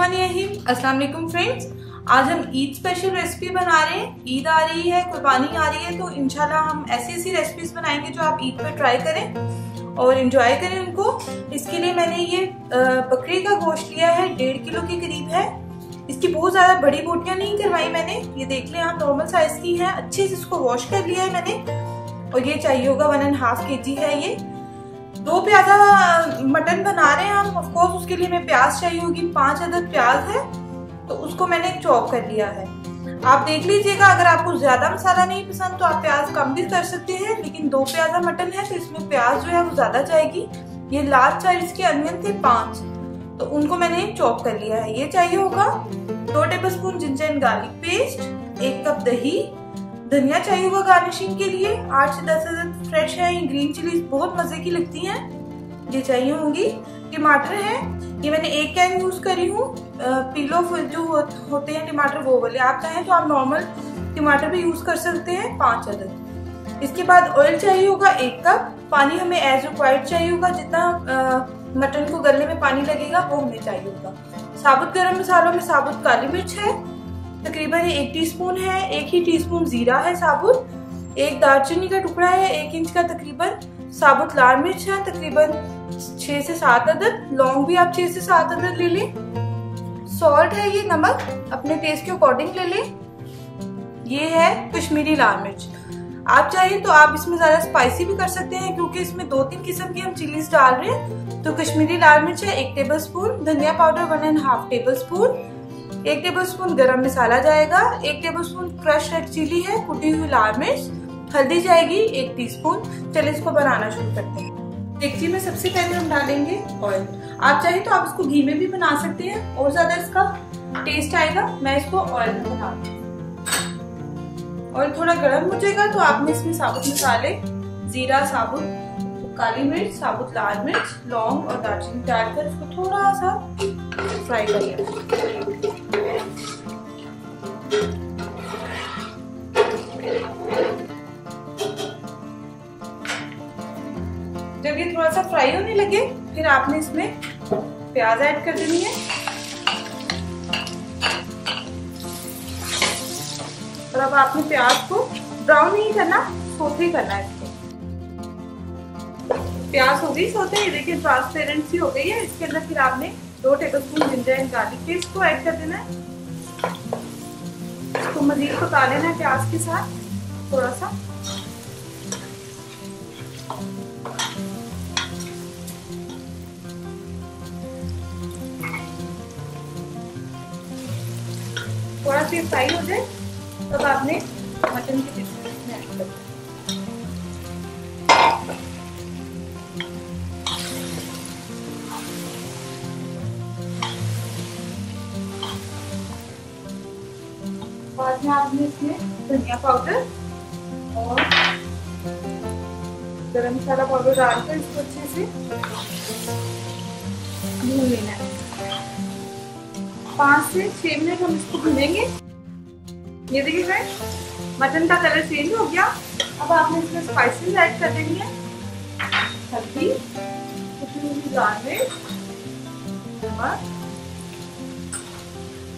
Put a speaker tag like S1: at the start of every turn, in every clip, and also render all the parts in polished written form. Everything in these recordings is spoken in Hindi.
S1: बिस्मिल्लाहिर्रहमानिर्रहीम। अस्सलाम वालेकुम फ्रेंड्स, आज हम ईद स्पेशल रेसिपी बना रहे हैं। ईद आ रही है, कुर्बानी आ रही है, तो इंशाल्लाह हम ऐसी रेसिपीज बनाएंगे जो आप ईद पर ट्राई करें और एंजॉय करें उनको। इसके लिए मैंने ये बकरी का गोश्त लिया है, 1.5 किलो के करीब है। इसकी बहुत ज्यादा बड़ी बोटियां नहीं करवाई मैंने, ये देख लें आप, नॉर्मल साइज की है। अच्छे से इसको वॉश कर लिया है मैंने। और ये चाहिए होगा 1.5 kg है ये। 2 प्याजा मटन बना रहे हैं हम, ऑफकोर्स उसके लिए हमें प्याज चाहिए होगी। 5 अदद प्याज है तो उसको मैंने चॉप कर लिया है। आप देख लीजिएगा, अगर आपको ज्यादा मसाला नहीं पसंद तो आप प्याज कम भी कर सकते हैं, लेकिन 2 प्याजा मटन है तो इसमें प्याज जो है वो ज्यादा जाएगी। ये लार्ज साइज के अनियन थे 5, तो उनको मैंने चॉप कर लिया है। ये चाहिए होगा 2 tablespoon ginger and garlic paste, 1 cup दही, धनिया चाहिए होगा गार्निशिंग के लिए, 8 से 10 अदद फ्रेश है। ये ग्रीन चिलीज बहुत मजे की लगती हैं, ये चाहिए होंगी। टमाटर है, ये मैंने 1 कैन यूज करी हूँ। पीलो जो होते हैं टमाटर वो वाले, आप चाहें तो आप नॉर्मल टमाटर भी यूज कर सकते हैं, 5 अदद। इसके बाद ऑयल चाहिए होगा 1 कप। पानी हमें एज रिक्वायर्ड चाहिए होगा, जितना मटन को गलने में पानी लगेगा वो हमें चाहिए होगा। साबुत गरम मसालों में साबुत काली मिर्च है, तकरीबन 1 टीस्पून है। 1 ही टीस्पून जीरा है साबुत। 1 दालचीनी का टुकड़ा है 1 इंच का तकरीबन। साबुत लाल मिर्च है तकरीबन 6 से 7 अदद। लौंग भी आप 6 से 7 अदद ले लें। सॉल्ट है, ये नमक अपने टेस्ट के अकॉर्डिंग ले लें। ये है कश्मीरी लाल मिर्च। आप चाहें तो आप इसमें ज्यादा स्पाइसी भी कर सकते हैं, क्योंकि इसमें 2-3 किस्म की हम चिलीज डाल रहे हैं। तो कश्मीरी लाल मिर्च है 1 टेबलस्पून, धनिया पाउडर 1.5 टेबलस्पून, 1 टेबलस्पून गरम मसाला जाएगा, 1 टेबलस्पून क्रश रेड चिली है, कुटी हुई लाल मिर्च, हल्दी जाएगी 1 टीस्पून। चलिए इसको बनाना शुरू करते हैं। डेगची में सबसे पहले हम डालेंगे ऑयल। आप चाहे तो आप इसको घी में भी बना सकते हैं और ज्यादा इसका टेस्ट आएगा। मैं इसको ऑयल में बनाती हूँ। ऑयल थोड़ा गर्म हो जाएगा तो आपने इसमें साबुत मसाले, जीरा, साबुत काली मिर्च, साबुत लाल मिर्च, लौंग और दालचीनी डालकर इसको थोड़ा सा फ्राई कर लिया। जब ये थोड़ा सा फ्राई होने लगे फिर आपने इसमें प्याज ऐड कर देनी है। और अब आपने प्याज को ब्राउन नहीं करना, सोते करना है इसको। प्याज हो गई सोते, ये देखिए ट्रांसपेरेंट सी हो गई है। इसके अंदर फिर आपने 2 tablespoon ginger and garlic paste को ऐड कर देना है। इसको मजीद पका लेना है प्याज के साथ थोड़ा सा। थोड़ा सा फ्राई हो जाए तब आपने मटन के पीसेस में ऐड कर देना। बाद में आपने इसमें धनिया पाउडर और गरम मसाला पाउडर डालकर इसको अच्छे से भून लेना है। 5 से 6 मिनट हम इसको भूनेंगे। ये देखिए फ्रेंड्स, मटन का कलर चेंज हो गया। अब आपने इसमें स्पाइसेस ऐड कर देनी है। हल्दी, कुटी हुई लाल मिर्च, नमक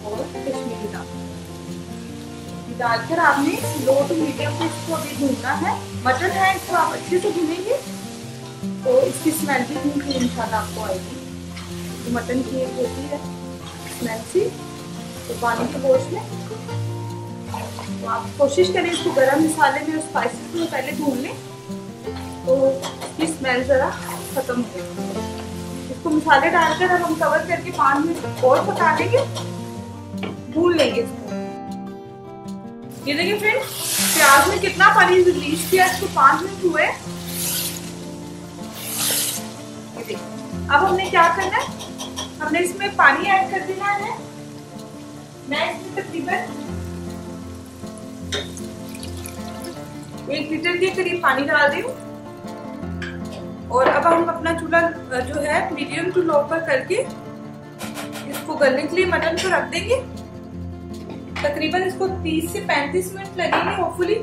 S1: और कश्मीरी लाल मिर्च डालकर आपने लो टू मीडियम पे इसको अभी भूनना है। मटन है, इसको आप अच्छे से भूनेंगे तो इसकी स्मेल भी भून इंशाल्लाह आपको आएगी। तो मटन की एक होती है स्मेल सी, तो पानी के गोश्त में तो आप कोशिश करें इसको गरम मसाले में और स्पाइसेस में पहले भून लें तो इसकी स्मेल जरा खत्म हो जाएगी। इसको मसाले डालकर अब हम कवर करके 5 मिनट और पका लेंगे, भून लेंगे इसको। ये देखिए फ्रेंड्स, प्याज में कितना पानी रिलीज किया, इसको 5 मिनट हुए। ये देखिए, अब हमने क्या करना है, हमने इसमें पानी ऐड कर देना है। मैं इसमें तकरीबन 1 लीटर के करीब पानी डाल रही हूँ। और अब हम अपना चूल्हा जो है मीडियम टू लो पर करके इसको गलने के लिए मटन को रख देंगे। तकरीबन इसको 30 से 35 मिनट लगेंगे होपफुली।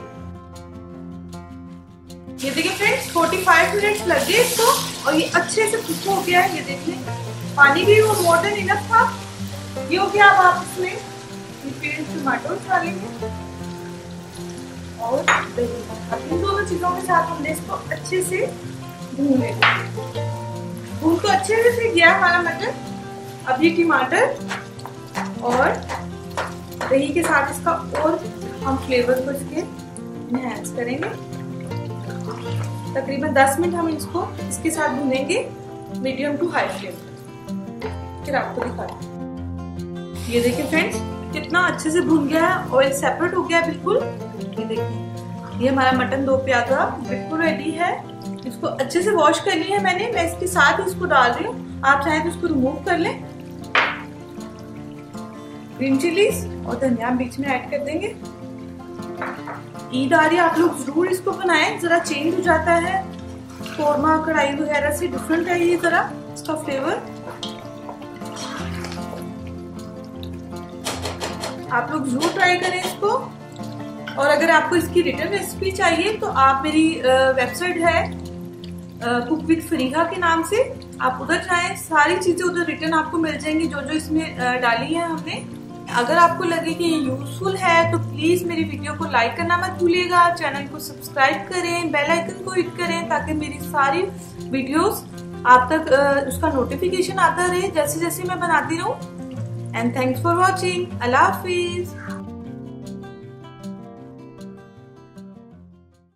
S1: ये देखिए फ्रेंड्स, 45 मिनट लग गए इसको और ये अच्छे से कुक हो गया है। ये देख लें, पानी भी वो मोर देन इनफ था। ये हो गया। अब आप इसमें पेस्ट टमाटो डालेंगे और दही। अब इन दोनों चीजों के साथ हमने इसको अच्छे से भून लेंगे। भून तो अच्छे से गया हमारा मटर। अब ये टमाटर और दही के साथ इसका और हम फ्लेवर को इसके एनहांस करेंगे। तकरीबन 10 मिनट हम इसको इसके साथ भूनेंगे मीडियम टू हाई फ्लेम। फिर आपको दिखाते हैं। ये देखिए फ्रेंड्स, कितना अच्छे से भून गया है, ऑयल सेपरेट हो गया है बिल्कुल। ये देखिए, ये हमारा मटन 2 प्याजा बिल्कुल रेडी है। इसको अच्छे से वॉश कर लिया है मैंने। मैं इसके साथ ही इसको डाल रही हूँ, आप चाहें तो इसको रिमूव कर लें। ग्रीन चिलीज और धनिया बीच में ऐड कर देंगे। ईद आ रही है, आप लोग जरूर इसको बनाएं। जरा चेंज हो जाता है, कोरमा कढ़ाई वगैरह से डिफरेंट है ये जरा इसका फ्लेवर। आप लोग जरूर ट्राई करें इसको। और अगर आपको इसकी रिटर्न रेसिपी चाहिए तो आप मेरी वेबसाइट है कुक विद फरीहा के नाम से, आप उधर जाएं। सारी चीजें उधर रिटर्न आपको मिल जाएंगी जो जो इसमें डाली है हमने। अगर आपको लगे कि ये यूजफुल है तो प्लीज मेरी वीडियो को लाइक करना मत भूलिएगा। चैनल को सब्सक्राइब करें, बेल आइकन को हिट करें ताकि मेरी सारी वीडियोस आप तक उसका नोटिफिकेशन आता रहे जैसे जैसे मैं बनाती रहूं। And thanks for watching. Allah Hafiz.